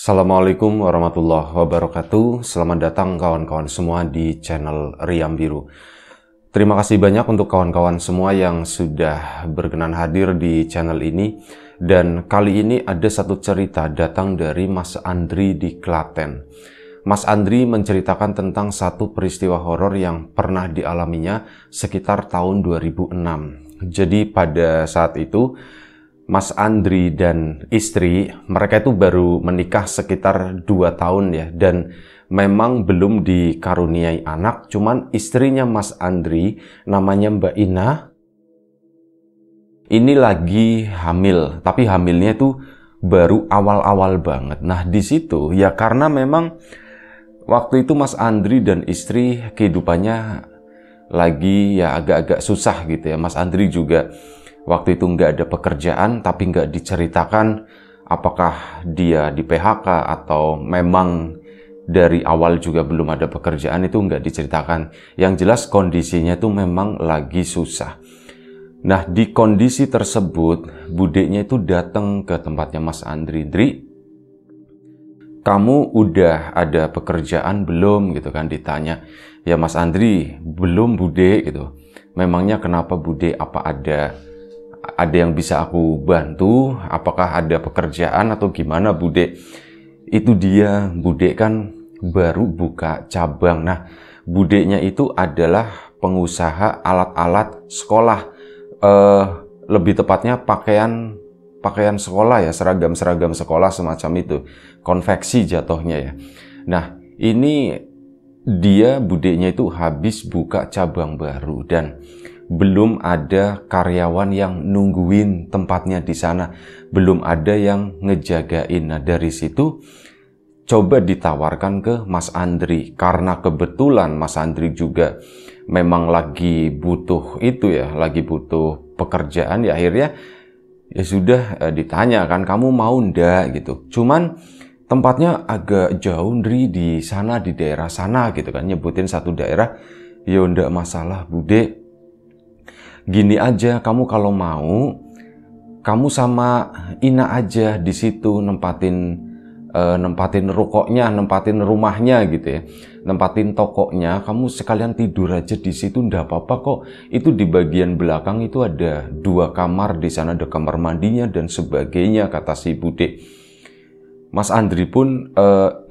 Assalamualaikum warahmatullahi wabarakatuh. Selamat datang kawan-kawan semua di channel Riam Biru. Terima kasih banyak untuk kawan-kawan semua yang sudah berkenan hadir di channel ini. Dan kali ini ada satu cerita datang dari Mas Andri di Klaten. Mas Andri menceritakan tentang satu peristiwa horor yang pernah dialaminya sekitar tahun 2006. Jadi pada saat itu Mas Andri dan istri, mereka itu baru menikah sekitar 2 tahun ya, dan memang belum dikaruniai anak, cuman istrinya Mas Andri, namanya Mbak Ina, ini lagi hamil, tapi hamilnya itu baru awal-awal banget. Nah di situ ya karena memang waktu itu Mas Andri dan istri kehidupannya lagi ya agak-agak susah gitu ya. Mas Andri juga waktu itu nggak ada pekerjaan, tapi nggak diceritakan apakah dia di PHK atau memang dari awal juga belum ada pekerjaan, itu nggak diceritakan. Yang jelas kondisinya itu memang lagi susah. Nah di kondisi tersebut, budeknya itu datang ke tempatnya Mas Andri. "Andri, kamu udah ada pekerjaan belum?" gitu kan ditanya. "Ya Mas Andri, belum Bude," gitu. "Memangnya kenapa Bude? Apa ada yang bisa aku bantu? Apakah ada pekerjaan atau gimana Bude?" "Itu dia, Bude kan baru buka cabang." Nah, budenya itu adalah pengusaha alat-alat sekolah. Lebih tepatnya pakaian sekolah ya, seragam sekolah semacam itu. Konveksi jatuhnya ya. Nah, ini dia budenya itu habis buka cabang baru dan belum ada karyawan yang nungguin tempatnya di sana, belum ada yang ngejagain. Nah dari situ coba ditawarkan ke Mas Andri, karena kebetulan Mas Andri juga memang lagi butuh itu ya, lagi butuh pekerjaan ya. Akhirnya ya sudah ditanya kan, "Kamu mau ndak?" gitu. Cuman tempatnya agak jauh di sana, di daerah sana gitu kan, nyebutin satu daerah. "Ya ndak masalah Bude, gini aja, kamu kalau mau, kamu sama Ina aja di situ nempatin rukoknya, nempatin rumahnya gitu ya, nempatin tokonya, kamu sekalian tidur aja di situ, ndak apa-apa kok. Itu di bagian belakang itu ada 2 kamar, di sana ada kamar mandinya dan sebagainya," kata si Bude. Mas Andri pun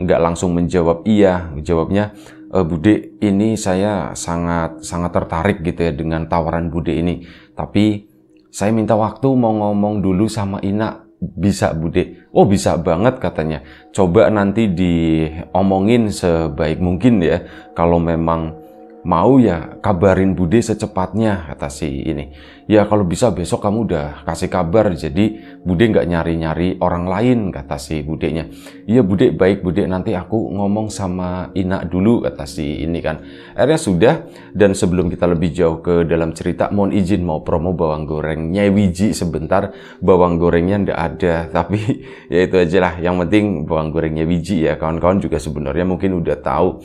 nggak langsung menjawab iya, jawabnya, "Bude, ini saya sangat tertarik gitu ya dengan tawaran Bude ini. Tapi saya minta waktu mau ngomong dulu sama Ina, bisa Bude?" "Oh bisa banget," katanya. "Coba nanti diomongin sebaik mungkin ya. Kalau memang mau ya kabarin Bude secepatnya," kata si ini. "Ya kalau bisa besok kamu udah kasih kabar, jadi Bude nggak nyari-nyari orang lain," kata si budenya. "Iya Bude, baik Bude, nanti aku ngomong sama Ina dulu," kata si ini kan. Akhirnya sudah, dan sebelum kita lebih jauh ke dalam cerita, mohon izin mau promo bawang gorengnya Wiji sebentar. Bawang gorengnya ndak ada, tapi ya itu aja lah, yang penting bawang gorengnya Wiji ya. Kawan-kawan juga sebenarnya mungkin udah tahu.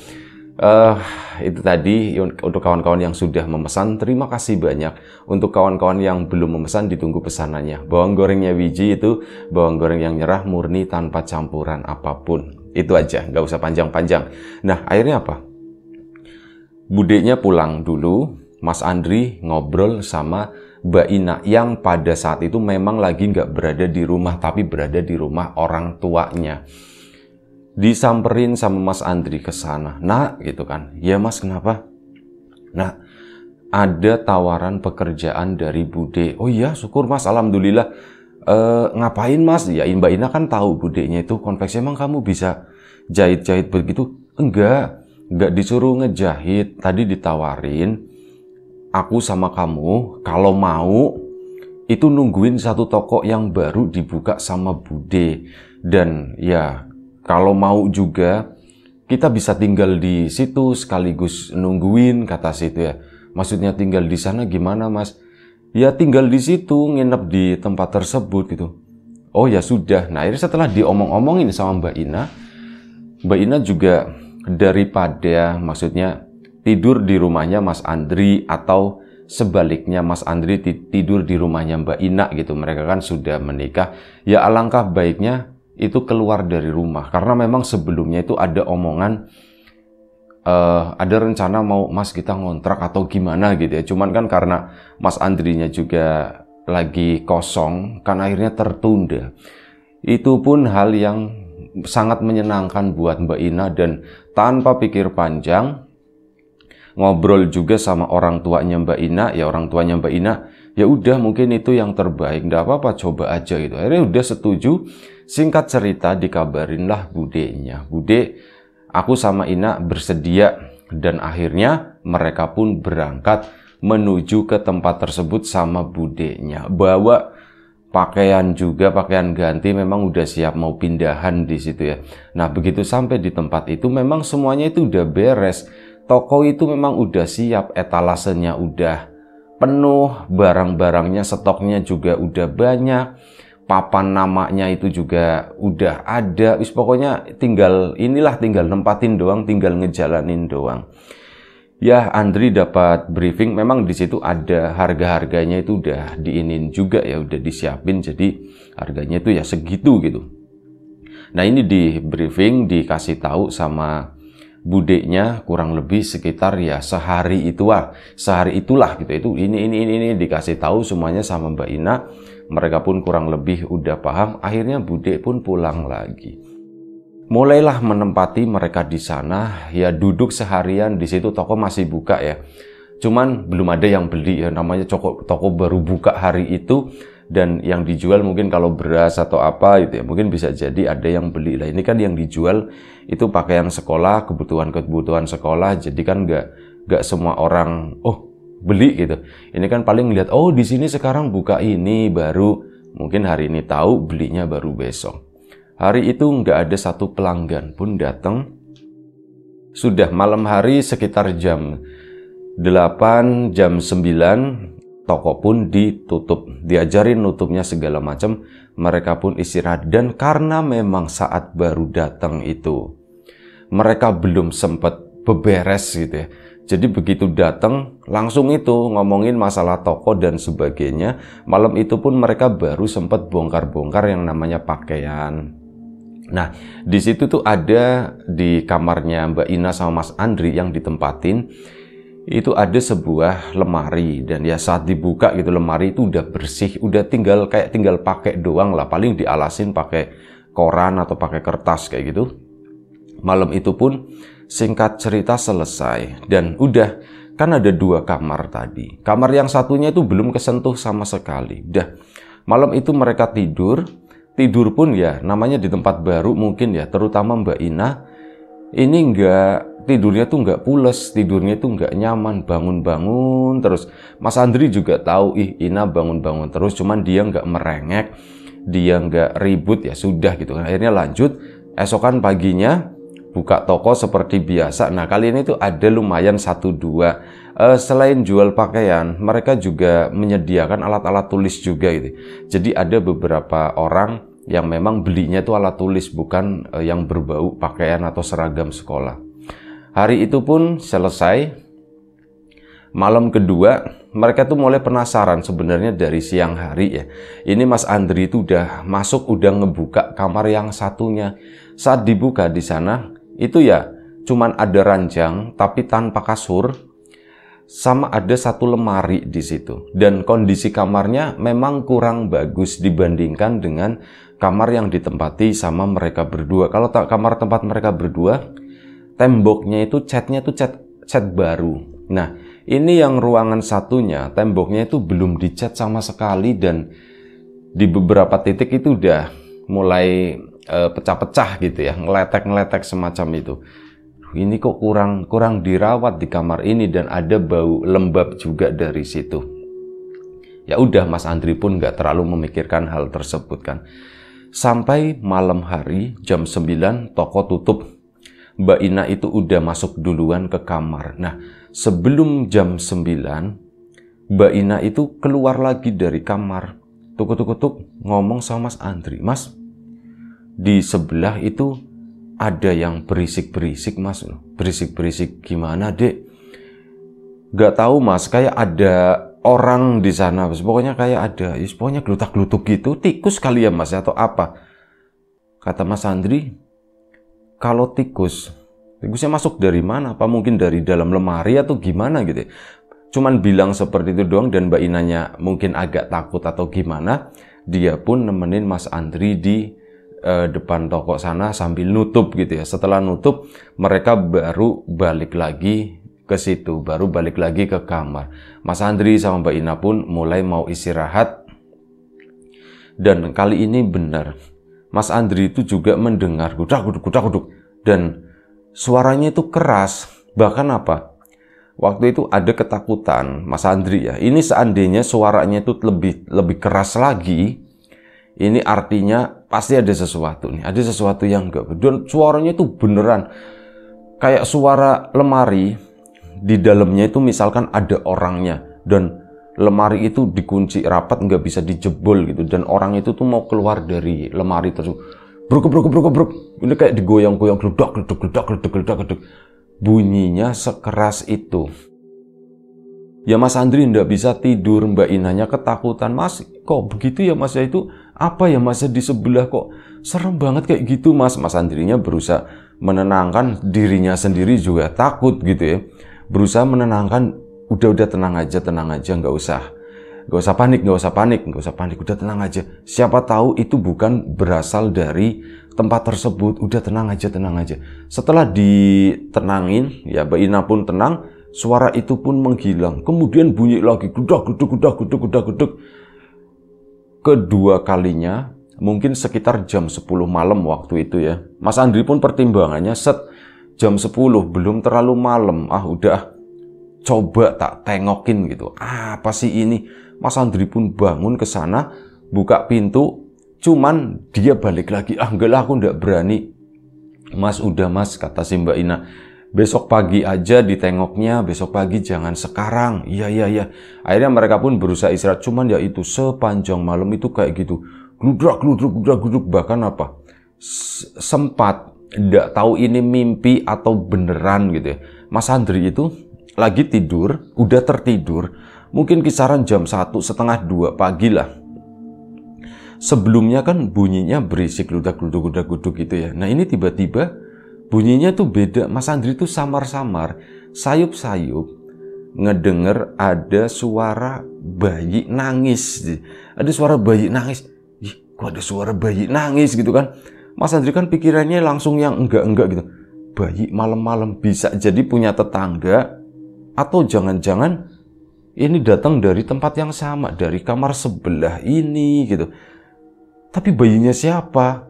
Itu tadi untuk kawan-kawan yang sudah memesan, terima kasih banyak. Untuk kawan-kawan yang belum memesan, ditunggu pesanannya. Bawang gorengnya Wiji itu bawang goreng yang nyerah, murni, tanpa campuran apapun. Itu aja, nggak usah panjang-panjang. Nah akhirnya apa? Budenya pulang dulu, Mas Andri ngobrol sama Mbak Ina yang pada saat itu memang lagi nggak berada di rumah, tapi berada di rumah orang tuanya. Disamperin sama Mas Andri ke sana. "Nak," gitu kan. "Ya Mas, kenapa?" "Nah, ada tawaran pekerjaan dari Bude." "Oh iya, syukur Mas, alhamdulillah." "Ngapain Mas?" Ya Mbak Ina kan tahu budenya itu konveksi. "Emang kamu bisa jahit-jahit begitu?" Enggak disuruh ngejahit. Tadi ditawarin, aku sama kamu kalau mau itu nungguin satu toko yang baru dibuka sama Bude. Dan ya kalau mau juga kita bisa tinggal di situ sekaligus nungguin," kata situ ya. "Maksudnya tinggal di sana gimana Mas?" "Ya tinggal di situ, nginep di tempat tersebut gitu." "Oh ya sudah." Nah akhirnya setelah diomong-omongin sama Mbak Ina juga daripada maksudnya tidur di rumahnya Mas Andri atau sebaliknya Mas Andri tidur di rumahnya Mbak Ina gitu, mereka kan sudah menikah, ya alangkah baiknya itu keluar dari rumah. Karena memang sebelumnya itu ada omongan, ada rencana mau Mas kita ngontrak atau gimana gitu ya. Cuman kan karena Mas Andrinya juga lagi kosong, kan akhirnya tertunda. Itu pun hal yang sangat menyenangkan buat Mbak Ina, dan tanpa pikir panjang, ngobrol juga sama orang tuanya Mbak Ina, ya orang tuanya Mbak Ina, ya udah mungkin itu yang terbaik, nggak apa-apa, coba aja gitu. Akhirnya udah setuju. Singkat cerita dikabarinlah budenya, Bude, aku sama Ina bersedia, dan akhirnya mereka pun berangkat menuju ke tempat tersebut sama budenya. Bawa pakaian juga, pakaian ganti, memang udah siap mau pindahan di situ ya. Nah, begitu sampai di tempat itu memang semuanya itu udah beres. Toko itu memang udah siap, etalasenya udah penuh, barang-barangnya, stoknya juga udah banyak. Papan namanya itu juga udah ada. Pokoknya tinggal nempatin doang, tinggal ngejalanin doang. Ya, Andri dapat briefing, memang di situ ada harga-harganya itu udah diinin juga ya, udah disiapin, jadi harganya itu ya segitu gitu. Nah, ini di briefing, dikasih tahu sama budenya kurang lebih sekitar ya sehari itulah gitu. Itu ini dikasih tahu semuanya sama Mbak Ina. Mereka pun kurang lebih udah paham. Akhirnya bude pun pulang lagi. Mulailah menempati mereka di sana, ya duduk seharian di situ. Toko masih buka ya, cuman belum ada yang beli ya, namanya toko baru buka hari itu, dan yang dijual mungkin kalau beras atau apa gitu ya, mungkin bisa jadi ada yang beli lah. Ini kan yang dijual itu pakaian sekolah, kebutuhan sekolah, jadi kan nggak semua orang beli gitu. Ini kan paling lihat, oh di sini sekarang buka ini baru, mungkin hari ini tahu, belinya baru besok. Hari itu nggak ada satu pelanggan pun datang. Sudah malam hari sekitar jam 8, jam 9, toko pun ditutup. Diajarin nutupnya segala macam, mereka pun istirahat. Dan karena memang saat baru datang itu, mereka belum sempat beberes gitu ya. Jadi begitu datang, langsung itu ngomongin masalah toko dan sebagainya. Malam itu pun mereka baru sempat bongkar-bongkar yang namanya pakaian. Nah, di situ tuh ada di kamarnya Mbak Ina sama Mas Andri yang ditempatin, itu ada sebuah lemari, dan ya saat dibuka gitu lemari itu udah bersih, udah tinggal pakai doang lah, paling dialasin pakai koran atau pakai kertas kayak gitu. Malam itu pun singkat cerita selesai, dan udah kan ada 2 kamar tadi. Kamar yang satunya itu belum kesentuh sama sekali. Udah malam itu mereka tidur pun ya namanya di tempat baru mungkin ya, terutama Mbak Ina ini tidurnya tuh nggak pules, tidurnya tuh nggak nyaman, bangun-bangun terus. Mas Andri juga tahu, Ina bangun-bangun terus, cuman dia nggak merengek, dia nggak ribut, ya sudah gitu. Akhirnya lanjut, esokan paginya buka toko seperti biasa. Nah, kali ini tuh ada lumayan 1-2. Selain jual pakaian, mereka juga menyediakan alat-alat tulis juga gitu. Jadi ada beberapa orang yang memang belinya itu alat tulis, bukan yang berbau pakaian atau seragam sekolah. Hari itu pun selesai. Malam kedua, mereka tuh mulai penasaran sebenarnya dari siang hari ya. Ini Mas Andri itu udah masuk, udah ngebuka kamar yang satunya. Saat dibuka di sana, itu ya cuman ada ranjang tapi tanpa kasur, sama ada 1 lemari di situ. Dan kondisi kamarnya memang kurang bagus dibandingkan dengan kamar yang ditempati sama mereka berdua. Kalau kamar tempat mereka berdua, temboknya itu catnya tuh cat baru. Nah, ini yang ruangan satunya, temboknya itu belum dicat sama sekali, dan di beberapa titik itu udah mulai pecah-pecah gitu ya, ngeletek-ngeletek semacam itu. Ini kok kurang dirawat di kamar ini, dan ada bau lembab juga dari situ. Ya udah, Mas Andri pun nggak terlalu memikirkan hal tersebut kan. Sampai malam hari jam 9 toko tutup. Mbak Ina itu udah masuk duluan ke kamar. Nah, sebelum jam 9, Mbak Ina itu keluar lagi dari kamar. Tuk-tuk ngomong sama Mas Andri, "Mas, di sebelah itu ada yang berisik-berisik, Mas." "Berisik-berisik gimana, Dek?" "Gak tahu, Mas, kayak ada orang di sana, Mas. Pokoknya kayak ada, pokoknya glutak-glutuk gitu, tikus kali ya, Mas, atau apa." Kata Mas Andri, kalau tikusnya masuk dari mana? Apa mungkin dari dalam lemari atau gimana gitu ya? Cuman bilang seperti itu doang, dan Mbak Inanya mungkin agak takut atau gimana. Dia pun nemenin Mas Andri di depan toko sana sambil nutup gitu ya. Setelah nutup, mereka baru balik lagi ke situ, baru balik lagi ke kamar. Mas Andri sama Mbak Ina pun mulai mau istirahat. Dan kali ini benar, Mas Andri itu juga mendengar gudak-guduk, dan suaranya itu keras. Bahkan apa? Waktu itu ada ketakutan Mas Andri ya. Ini seandainya suaranya itu lebih keras lagi, ini artinya pasti ada sesuatu nih. Ada sesuatu yang enggak. Dan suaranya itu beneran kayak suara lemari. Di dalamnya itu misalkan ada orangnya. Dan lemari itu dikunci rapat, nggak bisa dijebol gitu. Dan orang itu tuh mau keluar dari lemari tersebut. Bruk. Ini kayak digoyang-goyang. Gledak. Bunyinya sekeras itu. Ya Mas Andri nggak bisa tidur. Mbak Inanya ketakutan. Mas, kok begitu ya Mas ya? Itu apa ya Mas di sebelah, kok serem banget kayak gitu Mas? Mas Andrinya berusaha menenangkan dirinya sendiri, juga takut gitu ya. Berusaha menenangkan, udah tenang aja, nggak usah panik, udah tenang aja. Siapa tahu itu bukan berasal dari tempat tersebut, udah tenang aja. Setelah ditenangin, ya Mbak Ina pun tenang, suara itu pun menghilang. Kemudian bunyi lagi, gudak. Kedua kalinya, mungkin sekitar jam 10 malam waktu itu ya. Mas Andri pun pertimbangannya, jam 10 belum terlalu malam, udah coba tak tengokin gitu. Apa sih ini? Mas Andri pun bangun ke sana, buka pintu, cuman dia balik lagi. Enggak lah, aku enggak berani. Mas, udah Mas, kata si Mbak Ina. Besok pagi aja ditengoknya, besok pagi jangan sekarang. Iya. Akhirnya mereka pun berusaha istirahat, cuman ya itu sepanjang malam itu kayak gitu. Gludrak. Bahkan apa? Sempat enggak tahu ini mimpi atau beneran gitu ya. Mas Andri itu lagi tidur, udah tertidur, mungkin kisaran jam 1:30, 2 pagi lah. Sebelumnya kan bunyinya berisik, gludak gitu ya. Nah ini tiba-tiba bunyinya tuh beda. Mas Andri tuh samar-samar, sayup-sayup, ngedenger ada suara bayi nangis. Ada suara bayi nangis. Ih, kok ada suara bayi nangis gitu kan? Mas Andri kan pikirannya langsung yang enggak gitu. Bayi malam-malam, bisa jadi punya tetangga, atau jangan-jangan ini datang dari tempat yang sama, dari kamar sebelah ini gitu. Tapi bayinya siapa?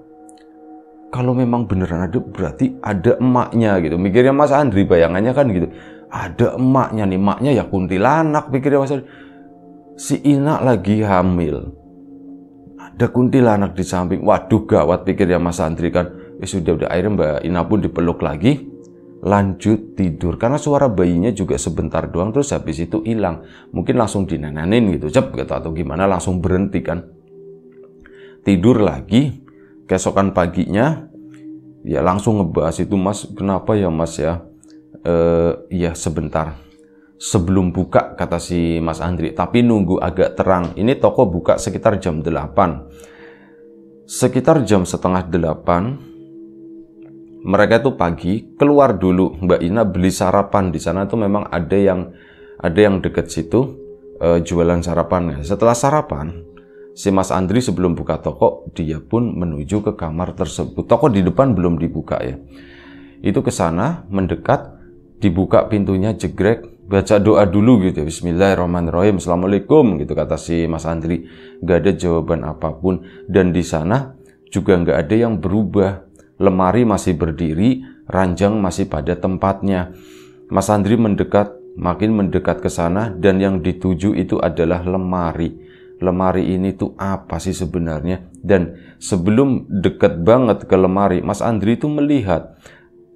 Kalau memang beneran ada, berarti ada emaknya gitu. Mikirnya Mas Andri, bayangannya kan gitu. Ada emaknya nih, emaknya ya kuntilanak, pikirnya Mas Andri. Si Ina lagi hamil. Ada kuntilanak di samping. Waduh, gawat, pikirnya Mas Andri kan. Sudah, akhirnya Mbak Ina pun dipeluk lagi. Lanjut tidur. Karena suara bayinya juga sebentar doang, terus habis itu hilang. Mungkin langsung dinenenin gitu, gitu, atau gimana, langsung berhenti kan. Tidur lagi. Keesokan paginya, ya langsung ngebahas itu, Mas, kenapa ya Mas ya? Ya sebentar. Sebelum buka, kata si Mas Andri, tapi nunggu agak terang. Ini toko buka sekitar jam 8. Sekitar jam setengah 8, mereka itu pagi, keluar dulu. Mbak Ina beli sarapan. Di sana tuh memang ada yang deket situ, jualan sarapan. Setelah sarapan, si Mas Andri sebelum buka toko, dia pun menuju ke kamar tersebut. Toko di depan belum dibuka ya. Itu ke sana, mendekat, dibuka pintunya, jegrek, baca doa dulu gitu. Bismillahirrahmanirrahim, Assalamualaikum gitu, kata si Mas Andri. Gak ada jawaban apapun. Dan di sana juga gak ada yang berubah. Lemari masih berdiri, ranjang masih pada tempatnya. Mas Andri mendekat, makin mendekat ke sana, dan yang dituju itu adalah lemari. Lemari ini tuh apa sih sebenarnya? Dan sebelum deket banget ke lemari, Mas Andri itu melihat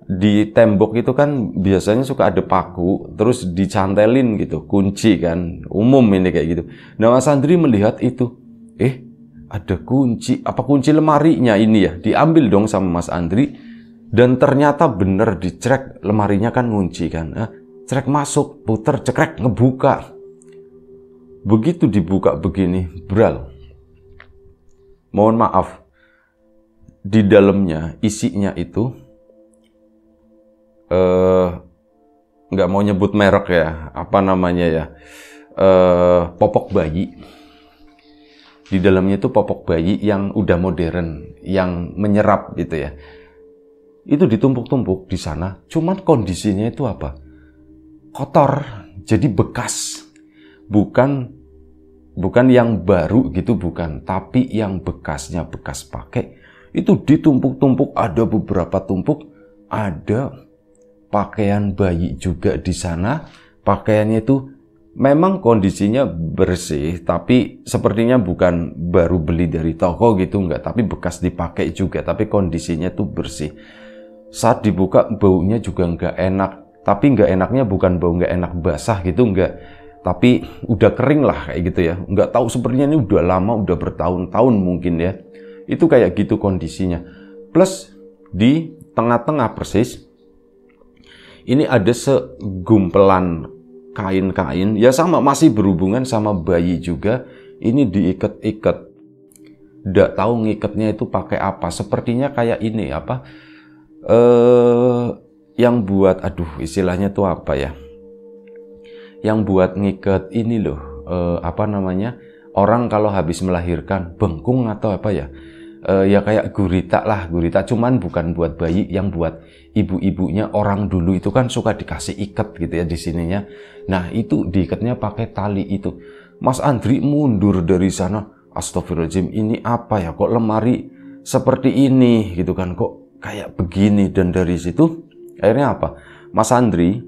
di tembok itu kan biasanya suka ada paku, terus dicantelin gitu, kunci kan, umum ini kayak gitu. Nah Mas Andri melihat itu, ada kunci, apa kunci lemarinya ini ya? Diambil dong sama Mas Andri, dan ternyata bener dicek, lemarinya kan ngunci kan. Cerek masuk, puter, cekrek, ngebuka. Begitu dibuka begini, bral. Mohon maaf, di dalamnya isinya itu nggak mau nyebut merek ya, apa namanya ya, popok bayi. Di dalamnya itu popok bayi yang udah modern, yang menyerap gitu ya. Itu ditumpuk-tumpuk di sana. Cuman kondisinya itu apa? Kotor, jadi bekas. Bukan yang baru gitu, bukan, tapi yang bekasnya bekas pakai. Itu ditumpuk-tumpuk, ada beberapa tumpuk, ada pakaian bayi juga di sana. Pakaiannya itu memang kondisinya bersih, tapi sepertinya bukan baru beli dari toko gitu, enggak, tapi bekas dipakai juga, tapi kondisinya tuh bersih. Saat dibuka baunya juga enggak enak, tapi enggak enaknya bukan bau enggak enak basah gitu, enggak, tapi udah kering lah kayak gitu ya. Enggak tahu, sepertinya ini udah lama, udah bertahun-tahun mungkin ya. Itu kayak gitu kondisinya. Plus di tengah-tengah persis ini ada segumpelan kain-kain, ya sama, masih berhubungan sama bayi juga. Ini diikat-ikat. Nggak tahu ngikatnya itu pakai apa. Sepertinya kayak ini apa? Yang buat, aduh istilahnya tuh apa ya? Yang buat ngikat ini loh, apa namanya? Orang kalau habis melahirkan bengkung atau apa ya? Ya kayak gurita lah, gurita, cuman bukan buat bayi, yang buat ibu-ibunya orang dulu itu kan suka dikasih ikat gitu ya di sininya. Nah itu diikatnya pakai tali itu. Mas Andri mundur dari sana, astagfirullahaladzim, ini apa ya, kok lemari seperti ini gitu kan, kok kayak begini. Dan dari situ akhirnya apa, Mas Andri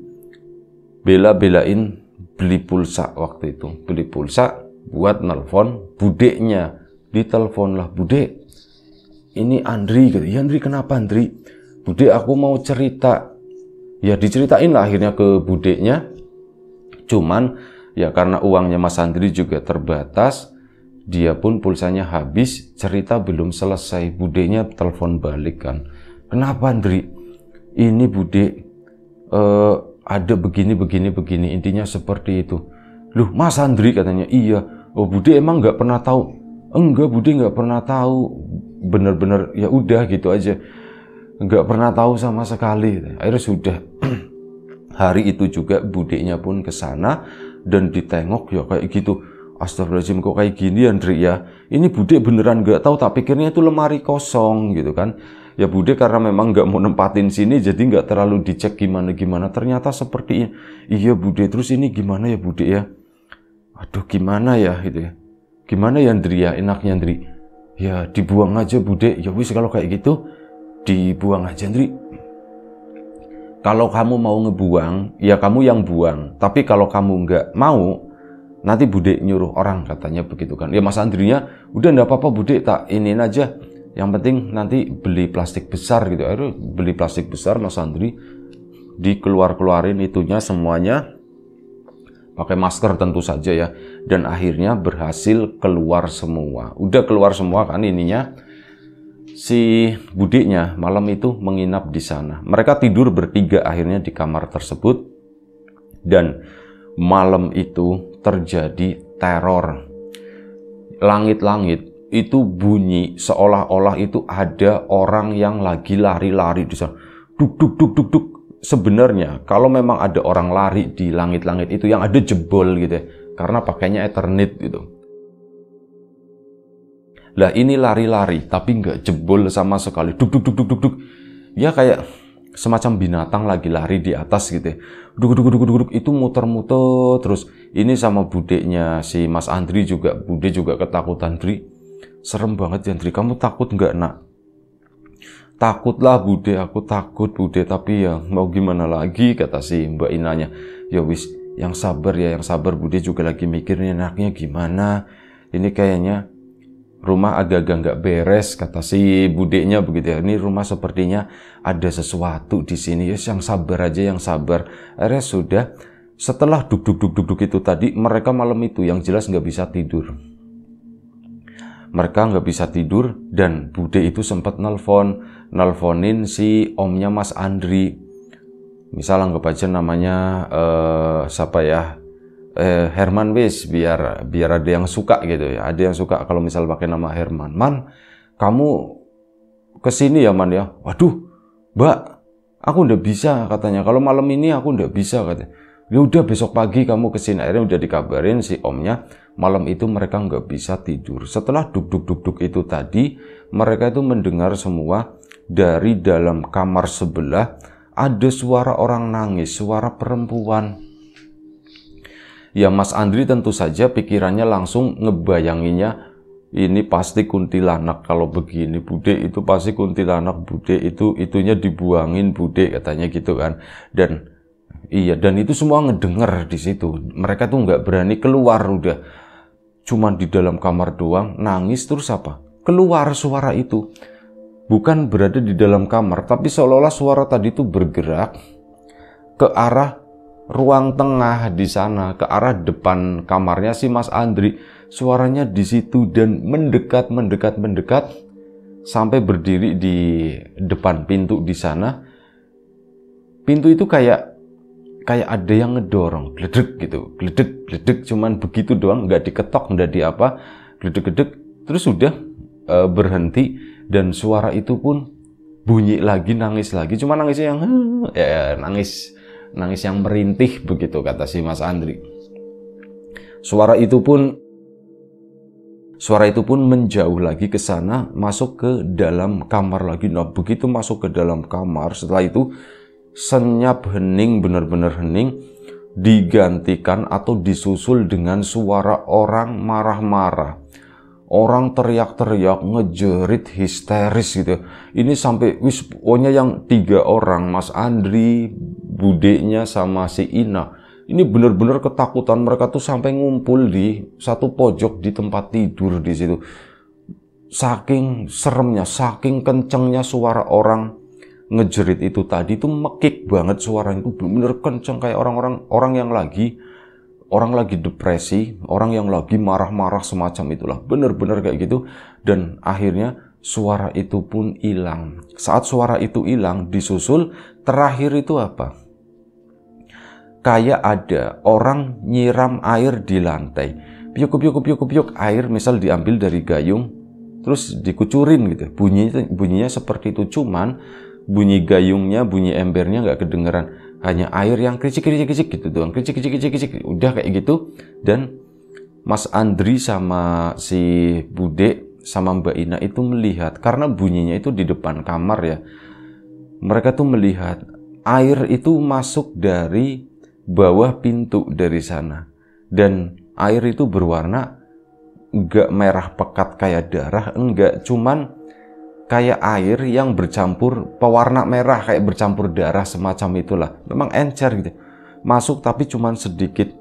bela-belain beli pulsa waktu itu, beli pulsa buat nelpon budeknya. Ditelepon lah, "Budek, ini Andri," gitu. "Ya Andri, kenapa Andri?" "Budek, aku mau cerita." Ya diceritain lah akhirnya ke budeknya. Cuman ya karena uangnya Mas Andri juga terbatas, dia pun pulsanya habis, cerita belum selesai, budeknya telepon balik kan. "Kenapa Andri?" "Ini Budek, ada begini, intinya seperti itu." "Loh Mas Andri," katanya. "Iya." "Oh Budek emang nggak pernah tahu?" "Enggak Budek, nggak pernah tahu, bener-bener ya udah gitu aja, nggak pernah tahu sama sekali." Akhirnya sudah hari itu juga budeknya pun ke sana dan ditengok ya kayak gitu. "Astagfirullahaladzim, kok kayak gini Andri ya? Ini Budek beneran nggak tahu, tak pikirnya itu lemari kosong," gitu kan. Ya Budek karena memang nggak mau nempatin sini, jadi nggak terlalu dicek gimana-gimana. Ternyata seperti ini. "Iya Budek, terus ini gimana ya Budek ya?" "Aduh gimana ya gitu ya. Gimana ya Andri ya, enaknya Andri?" "Ya dibuang aja Budek." "Ya wis kalau kayak gitu dibuang aja Andri. Kalau kamu mau ngebuang, ya kamu yang buang. Tapi kalau kamu nggak mau, nanti Budek nyuruh orang," katanya begitu kan. Ya Mas Andrinya, "Udah nggak apa-apa Budek, tak iniin aja. Yang penting nanti beli plastik besar," gitu. Akhirnya beli plastik besar Mas Andri, dikeluarin itunya semuanya. Pakai masker tentu saja ya. Dan akhirnya berhasil keluar semua. Udah keluar semua kan ininya. Si budeknya malam itu menginap di sana. Mereka tidur bertiga akhirnya di kamar tersebut. Dan malam itu terjadi teror. Langit-langit itu bunyi seolah-olah itu ada orang yang lagi lari-lari di sana. Duk duk duk duk duk. Sebenarnya kalau memang ada orang lari di langit-langit itu yang ada jebol gitu ya. Karena pakainya Ethernet gitu. Lah ini lari-lari tapi nggak jebol sama sekali. Duk duk duk duk duk duk. Ya kayak semacam binatang lagi lari di atas gitu ya. Duk duk duk duk duk, itu muter-muter terus. Ini sama budeknya si Mas Andri juga, Bude juga ketakutan. "Andri, serem banget ya Andri, kamu takut nggak nak?" "Takutlah Bude, aku takut Bude, tapi ya mau gimana lagi," kata si Mbak Inanya. "Ya wis, yang sabar ya, yang sabar. Bude juga lagi mikirin enaknya gimana. Ini kayaknya rumah agak-agak nggak beres," kata si budeknya begitu ya. "Ini rumah sepertinya ada sesuatu di sini. Yes, yang sabar aja, yang sabar." Akhirnya sudah, setelah duk duk duk duk duk itu tadi, mereka malam itu yang jelas nggak bisa tidur. Mereka nggak bisa tidur dan Bude itu sempat nelfonin si omnya Mas Andri. Misal anggap aja namanya siapa ya? Herman wis, biar ada yang suka gitu ya. Ada yang suka kalau misal pakai nama Herman. "Man, kamu kesini ya Man ya. Waduh, Mbak, aku udah bisa katanya. Kalau malam ini aku udah bisa katanya. Ya udah besok pagi kamu kesini. Akhirnya udah dikabarin si omnya. Malam itu mereka nggak bisa tidur. Setelah duk-duk itu tadi, mereka itu mendengar semua dari dalam kamar sebelah ada suara orang nangis, suara perempuan. Ya Mas Andri tentu saja pikirannya langsung ngebayanginnya, ini pasti kuntilanak. Kalau begini Bude, itu pasti kuntilanak Bude, itunya dibuangin Bude katanya gitu kan. Dan iya, dan itu semua ngedenger di situ. Mereka tuh nggak berani keluar, udah cuman di dalam kamar doang nangis. Terus apa? Keluar suara itu. Bukan berada di dalam kamar, tapi seolah-olah suara tadi itu bergerak ke arah ruang tengah di sana, ke arah depan kamarnya si Mas Andri. Suaranya di situ dan mendekat sampai berdiri di depan pintu di sana. Pintu itu kayak ada yang ngedorong, gledek gitu, gledek, cuman begitu doang, nggak diketok, nggak di apa, gledek, terus sudah berhenti dan suara itu pun bunyi lagi, nangis lagi, cuma nangisnya yang nangis yang merintih begitu kata si Mas Andri. Suara itu pun menjauh lagi ke sana, masuk ke dalam kamar lagi. Nah, begitu masuk ke dalam kamar, setelah itu senyap hening, benar-benar hening, digantikan atau disusul dengan suara orang marah-marah. Orang teriak-teriak, ngejerit, histeris gitu. Ini sampai pokoknya yang 3 orang, Mas Andri, budenya sama si Ina. Ini benar-benar ketakutan. Mereka tuh sampai ngumpul di satu pojok di tempat tidur di situ. Saking seremnya, saking kencengnya suara orang ngejerit itu tadi, itu mekik banget suaranya, itu benar-benar kenceng kayak orang yang lagi depresi, orang yang lagi marah-marah semacam itulah. Benar-benar kayak gitu. Dan akhirnya suara itu pun hilang. Saat suara itu hilang, disusul terakhir itu apa? Kayak ada orang nyiram air di lantai. Piuk, air misal diambil dari gayung, terus dikucurin gitu. Bunyinya seperti itu, cuman bunyi gayungnya, bunyi embernya nggak kedengeran. Hanya air yang kricik gitu doang, kricik, udah kayak gitu. Dan Mas Andri sama si Bude sama Mbak Ina itu melihat, karena bunyinya itu di depan kamar ya, mereka tuh melihat air itu masuk dari bawah pintu dari sana, dan air itu berwarna enggak merah pekat kayak darah, enggak, cuman kayak air yang bercampur pewarna merah, kayak bercampur darah semacam itulah. Memang encer gitu. Masuk tapi cuman sedikit.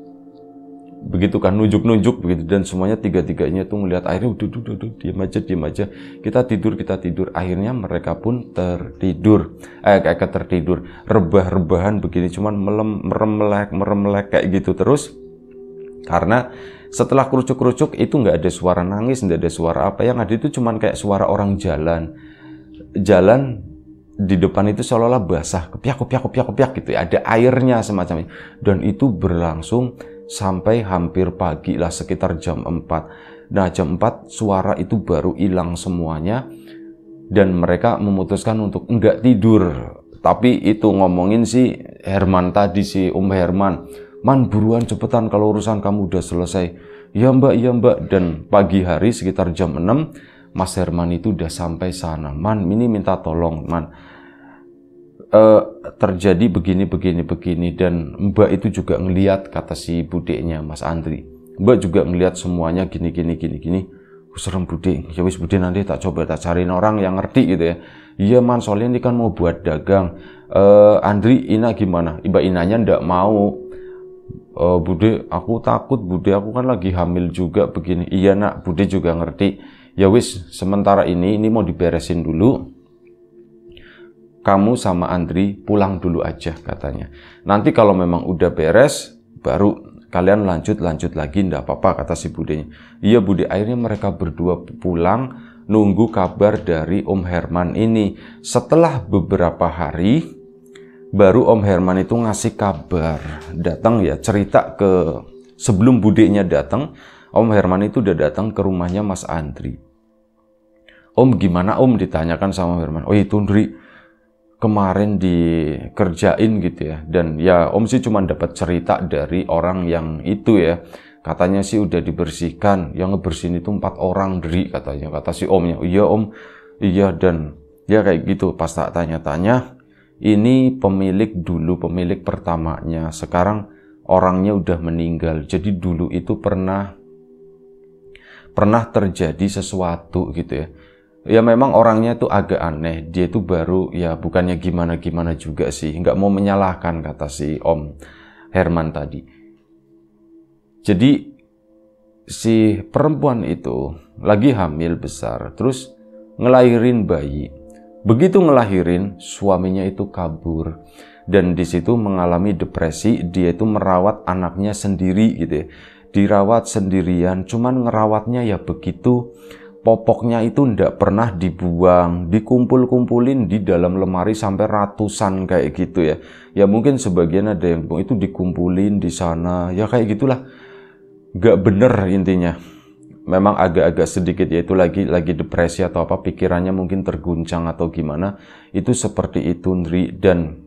Begitu kan, nunjuk-nunjuk begitu. Dan semuanya tiga-tiganya tuh ngelihat airnya, udah, diam aja. Kita tidur. Akhirnya mereka pun tertidur. Kayak tertidur. Rebah-rebahan begini, cuman merem-melek kayak gitu terus. Karena setelah kerucuk-kerucuk itu nggak ada suara nangis, nggak ada suara apa. Yang ada itu cuman kayak suara orang jalan di depan itu seolah-olah basah, kepiak gitu. Ada airnya semacam itu. Dan itu berlangsung sampai hampir pagi lah, sekitar jam 4. Nah, jam 4 suara itu baru hilang semuanya. Dan mereka memutuskan untuk nggak tidur. Tapi itu ngomongin si Herman tadi, si Om Herman. Man, buruan cepetan kalau urusan kamu udah selesai. Ya mbak. Dan pagi hari sekitar jam 6, Mas Herman itu udah sampai sana. Man, ini minta tolong, Man. Terjadi begini. Dan mbak itu juga ngeliat, kata si budeknya Mas Andri. Mbak juga ngeliat semuanya gini. Serem Bude. Ya wis Bude, nanti tak cariin orang yang ngerti gitu ya. Iya Man, soalnya ini kan mau buat dagang. Andri, Ina gimana? Mbak Inanya ndak mau. Bude, aku takut Bude, aku kan lagi hamil juga begini. Iya nak, Bude juga ngerti. Ya wis, sementara ini mau diberesin dulu. Kamu sama Andri pulang dulu aja katanya. Nanti kalau memang udah beres, baru kalian lanjut lagi, ndak apa-apa kata si budenya. Iya Bude, akhirnya mereka berdua pulang, nunggu kabar dari Om Herman ini. Setelah beberapa hari, baru Om Herman itu ngasih kabar, datang ya, cerita ke, sebelum budenya datang, Om Herman itu udah datang ke rumahnya Mas Andri. Om gimana Om, ditanyakan sama Herman. Oh itu Ndri, kemarin dikerjain gitu ya. Dan ya Om sih cuma dapat cerita dari orang yang itu ya. Katanya sih udah dibersihkan, yang ngebersihin itu 4 orang Ndri katanya. Kata si Omnya, iya Om, iya. Dan ya kayak gitu. Pas tak tanya-tanya, ini pemilik pertamanya. Sekarang orangnya udah meninggal. Jadi dulu itu pernah terjadi sesuatu gitu ya. Ya memang orangnya tuh agak aneh. Dia tuh baru, ya bukannya gimana-gimana juga sih. Nggak mau menyalahkan, kata si Om Herman tadi. Jadi si perempuan itu lagi hamil besar, terus ngelahirin bayi. Begitu ngelahirin, suaminya itu kabur. Dan di situ mengalami depresi. Dia itu merawat anaknya sendiri gitu ya. Dirawat sendirian, cuman ngerawatnya ya begitu. Popoknya itu ndak pernah dibuang, dikumpul-kumpulin di dalam lemari sampai ratusan kayak gitu ya. Ya mungkin sebagian ada yang itu dikumpulin di sana, ya kayak gitulah. Nggak bener intinya. Memang agak-agak sedikit, yaitu lagi depresi atau apa, pikirannya mungkin terguncang atau gimana. Itu seperti itu Ndri. Dan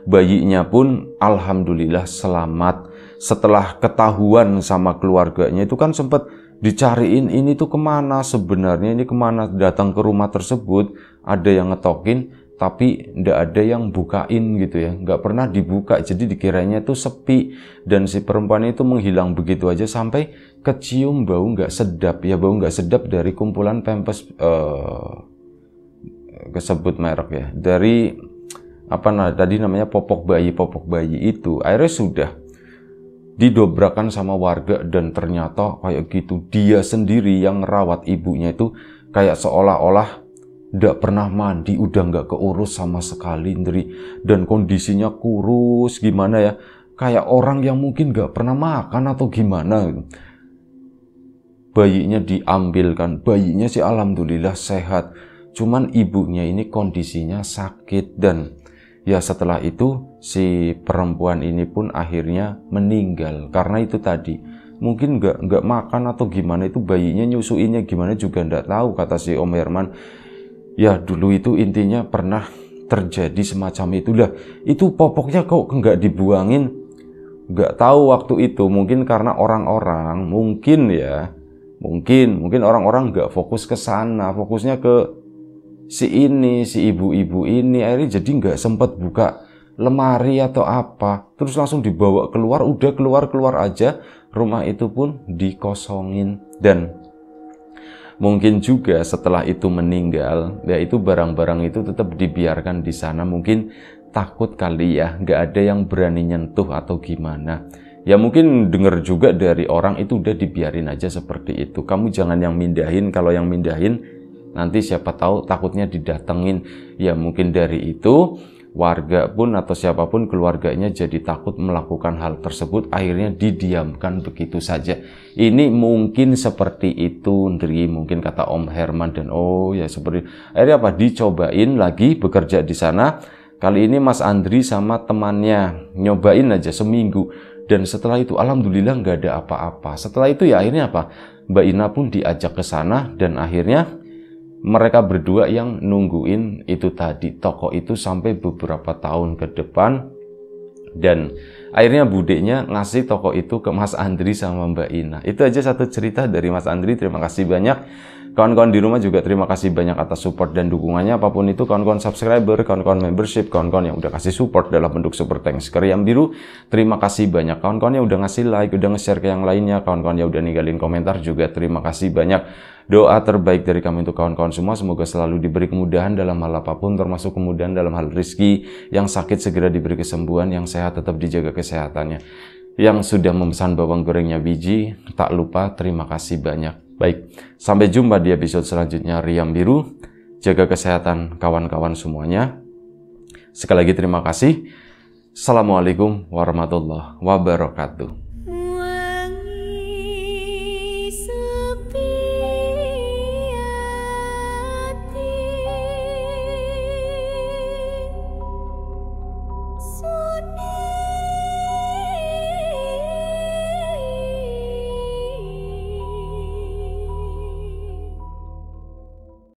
bayinya pun alhamdulillah selamat. Setelah ketahuan sama keluarganya itu kan sempat dicariin ini tuh kemana sebenarnya, ini kemana, datang ke rumah tersebut, ada yang ngetokin tapi ndak ada yang bukain gitu ya, nggak pernah dibuka, jadi dikiranya itu sepi. Dan si perempuan itu menghilang begitu aja sampai kecium bau nggak sedap ya, bau nggak sedap dari kumpulan Pampers, kesebut merek ya, dari apa tadi namanya, popok bayi itu. Akhirnya sudah didobrakan sama warga dan ternyata kayak gitu. Dia sendiri yang ngerawat ibunya itu kayak seolah-olah nggak pernah mandi, udah nggak keurus sama sekali Ndri. Dan kondisinya kurus gimana ya, kayak orang yang mungkin nggak pernah makan atau gimana. Bayinya diambilkan, bayinya sih alhamdulillah sehat, cuman ibunya ini kondisinya sakit. Dan ya setelah itu si perempuan ini pun akhirnya meninggal karena itu tadi. Mungkin nggak makan atau gimana, itu bayinya nyusuinnya gimana juga nggak tahu, kata si Om Herman. Ya dulu itu intinya pernah terjadi semacam itulah. Itu popoknya kok nggak dibuangin, nggak tahu waktu itu. Mungkin karena orang-orang, mungkin orang-orang nggak fokus ke sana, fokusnya ke si ibu-ibu ini. Akhirnya jadi nggak sempat buka lemari atau apa, terus langsung dibawa keluar. Udah keluar aja, rumah itu pun dikosongin. Dan mungkin juga setelah itu meninggal, ya itu barang-barang itu tetap dibiarkan di sana. Mungkin takut kali ya, nggak ada yang berani nyentuh atau gimana. Ya mungkin dengar juga dari orang itu udah dibiarin aja seperti itu. Kamu jangan yang mindahin, kalau yang mindahin nanti siapa tahu takutnya didatengin. Ya mungkin dari itu warga pun atau siapapun keluarganya jadi takut melakukan hal tersebut, akhirnya didiamkan begitu saja. Ini mungkin seperti itu Ndri, mungkin kata Om Herman. Dan oh ya seperti akhirnya apa, dicobain lagi bekerja di sana. Kali ini Mas Andri sama temannya nyobain aja seminggu, dan setelah itu alhamdulillah nggak ada apa-apa. Setelah itu ya akhirnya apa, Mbak Ina pun diajak ke sana, dan akhirnya mereka berdua yang nungguin itu tadi, toko itu sampai beberapa tahun ke depan. Dan akhirnya budeknya ngasih toko itu ke Mas Andri sama Mbak Ina. Itu aja satu cerita dari Mas Andri. Terima kasih banyak. Kawan-kawan di rumah juga terima kasih banyak atas support dan dukungannya. Apapun itu, kawan-kawan subscriber, kawan-kawan membership, kawan-kawan yang udah kasih support dalam bentuk super thanks ke Riam Biru, terima kasih banyak. Kawan-kawan yang udah ngasih like, udah nge-share ke yang lainnya, kawan-kawan yang udah ninggalin komentar juga terima kasih banyak. Doa terbaik dari kami untuk kawan-kawan semua, semoga selalu diberi kemudahan dalam hal apapun, termasuk kemudahan dalam hal rezeki. Yang sakit segera diberi kesembuhan, yang sehat tetap dijaga kesehatannya. Yang sudah memesan bawang gorengnya biji, tak lupa terima kasih banyak. Baik, sampai jumpa di episode selanjutnya Riam Biru. Jaga kesehatan kawan-kawan semuanya. Sekali lagi terima kasih. Assalamualaikum warahmatullahi wabarakatuh.